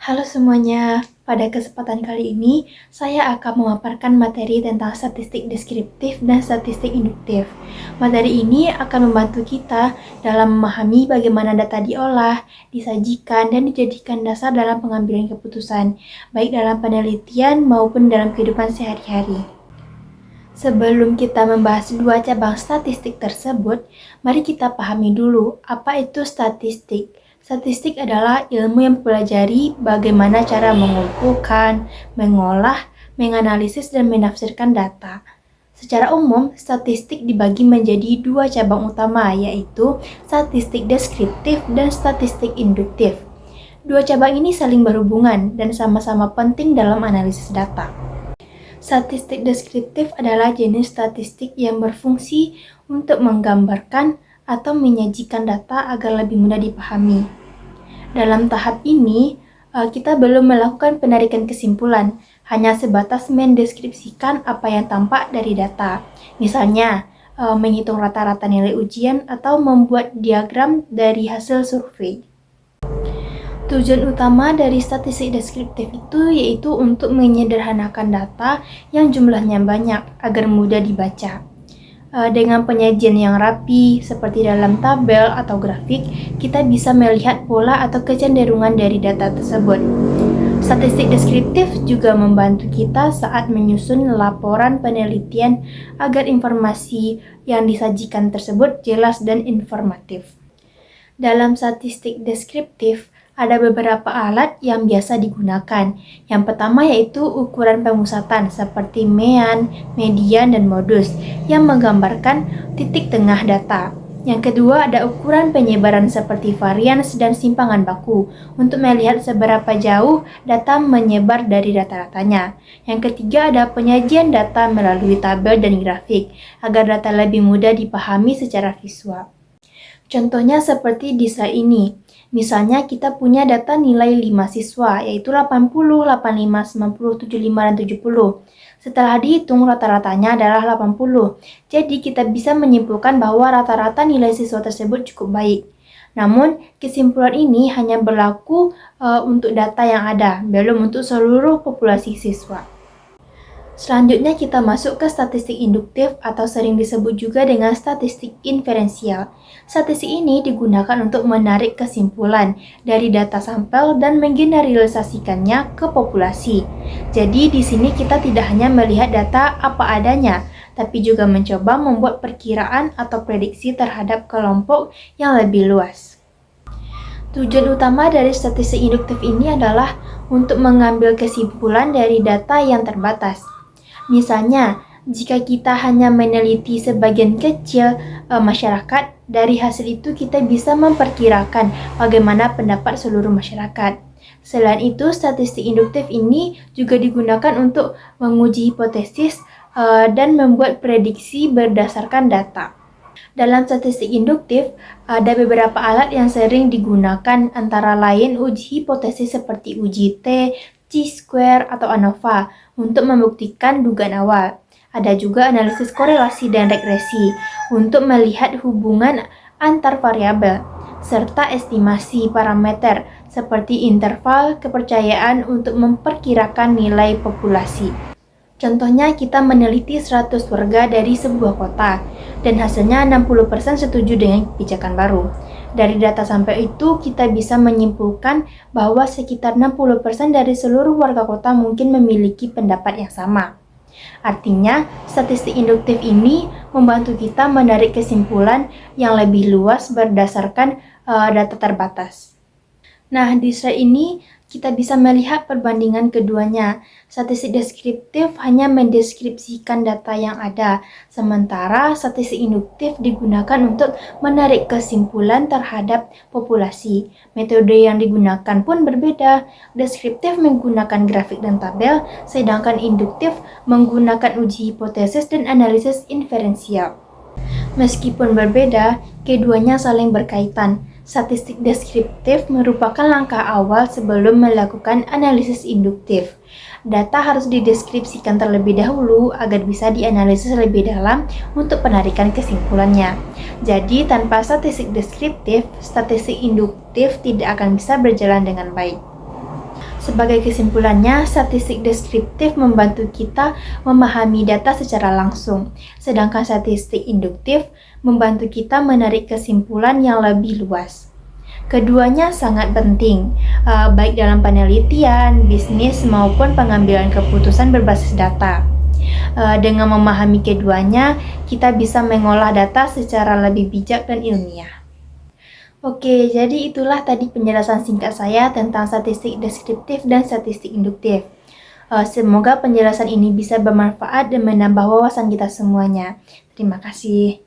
Halo semuanya, pada kesempatan kali ini saya akan memaparkan materi tentang statistik deskriptif dan statistik induktif. Materi ini akan membantu kita dalam memahami bagaimana data diolah, disajikan, dan dijadikan dasar dalam pengambilan keputusan, baik dalam penelitian maupun dalam kehidupan sehari-hari. Sebelum kita membahas dua cabang statistik tersebut, mari kita pahami dulu apa itu statistik. Statistik adalah ilmu yang mempelajari bagaimana cara mengumpulkan, mengolah, menganalisis, dan menafsirkan data. Secara umum, statistik dibagi menjadi dua cabang utama, yaitu statistik deskriptif dan statistik induktif. Dua cabang ini saling berhubungan dan sama-sama penting dalam analisis data. Statistik deskriptif adalah jenis statistik yang berfungsi untuk menggambarkan atau menyajikan data agar lebih mudah dipahami. Dalam tahap ini, kita belum melakukan penarikan kesimpulan, hanya sebatas mendeskripsikan apa yang tampak dari data. Misalnya, menghitung rata-rata nilai ujian atau membuat diagram dari hasil survei. Tujuan utama dari statistik deskriptif itu yaitu untuk menyederhanakan data yang jumlahnya banyak agar mudah dibaca. Dengan penyajian yang rapi, seperti dalam tabel atau grafik, kita bisa melihat pola atau kecenderungan dari data tersebut. Statistik deskriptif juga membantu kita saat menyusun laporan penelitian agar informasi yang disajikan tersebut jelas dan informatif. Dalam statistik deskriptif, ada beberapa alat yang biasa digunakan. Yang pertama yaitu ukuran pemusatan seperti mean, median, dan modus yang menggambarkan titik tengah data. Yang kedua ada ukuran penyebaran seperti varians dan simpangan baku untuk melihat seberapa jauh data menyebar dari rata-ratanya. Yang ketiga ada penyajian data melalui tabel dan grafik agar data lebih mudah dipahami secara visual. Contohnya seperti di slide ini. Misalnya kita punya data nilai 5 siswa, yaitu 80, 85, 90, 75, dan 70. Setelah dihitung, rata-ratanya adalah 80. Jadi kita bisa menyimpulkan bahwa rata-rata nilai siswa tersebut cukup baik. Namun, kesimpulan ini hanya berlaku untuk data yang ada, belum untuk seluruh populasi siswa. Selanjutnya kita masuk ke statistik induktif atau sering disebut juga dengan statistik inferensial. Statistik ini digunakan untuk menarik kesimpulan dari data sampel dan menggeneralisasikannya ke populasi. Jadi di sini kita tidak hanya melihat data apa adanya, tapi juga mencoba membuat perkiraan atau prediksi terhadap kelompok yang lebih luas. Tujuan utama dari statistik induktif ini adalah untuk mengambil kesimpulan dari data yang terbatas. Misalnya, jika kita hanya meneliti sebagian kecil masyarakat, dari hasil itu kita bisa memperkirakan bagaimana pendapat seluruh masyarakat. Selain itu, statistik induktif ini juga digunakan untuk menguji hipotesis dan membuat prediksi berdasarkan data. Dalam statistik induktif, ada beberapa alat yang sering digunakan antara lain uji hipotesis seperti uji T, Chi-square, atau ANOVA untuk membuktikan dugaan awal. Ada juga analisis korelasi dan regresi untuk melihat hubungan antar variabel, serta estimasi parameter seperti interval kepercayaan untuk memperkirakan nilai populasi. Contohnya kita meneliti 100 warga dari sebuah kota dan hasilnya 60% setuju dengan kebijakan baru. Dari data sampel itu kita bisa menyimpulkan bahwa sekitar 60% dari seluruh warga kota mungkin memiliki pendapat yang sama. Artinya, statistik induktif ini membantu kita menarik kesimpulan yang lebih luas berdasarkan data terbatas. Nah, di slide ini kita bisa melihat perbandingan keduanya. Statistik deskriptif hanya mendeskripsikan data yang ada, sementara statistik induktif digunakan untuk menarik kesimpulan terhadap populasi. Metode yang digunakan pun berbeda. Deskriptif menggunakan grafik dan tabel, sedangkan induktif menggunakan uji hipotesis dan analisis inferensial. Meskipun berbeda, keduanya saling berkaitan. Statistik deskriptif merupakan langkah awal sebelum melakukan analisis induktif. Data harus dideskripsikan terlebih dahulu agar bisa dianalisis lebih dalam untuk penarikan kesimpulannya. Jadi, tanpa statistik deskriptif, statistik induktif tidak akan bisa berjalan dengan baik. Sebagai kesimpulannya, statistik deskriptif membantu kita memahami data secara langsung, sedangkan statistik induktif membantu kita menarik kesimpulan yang lebih luas. Keduanya sangat penting, baik dalam penelitian, bisnis, maupun pengambilan keputusan berbasis data. Dengan memahami keduanya, kita bisa mengolah data secara lebih bijak dan ilmiah. Oke, jadi itulah tadi penjelasan singkat saya tentang statistik deskriptif dan statistik induktif. Semoga penjelasan ini bisa bermanfaat dan menambah wawasan kita semuanya. Terima kasih.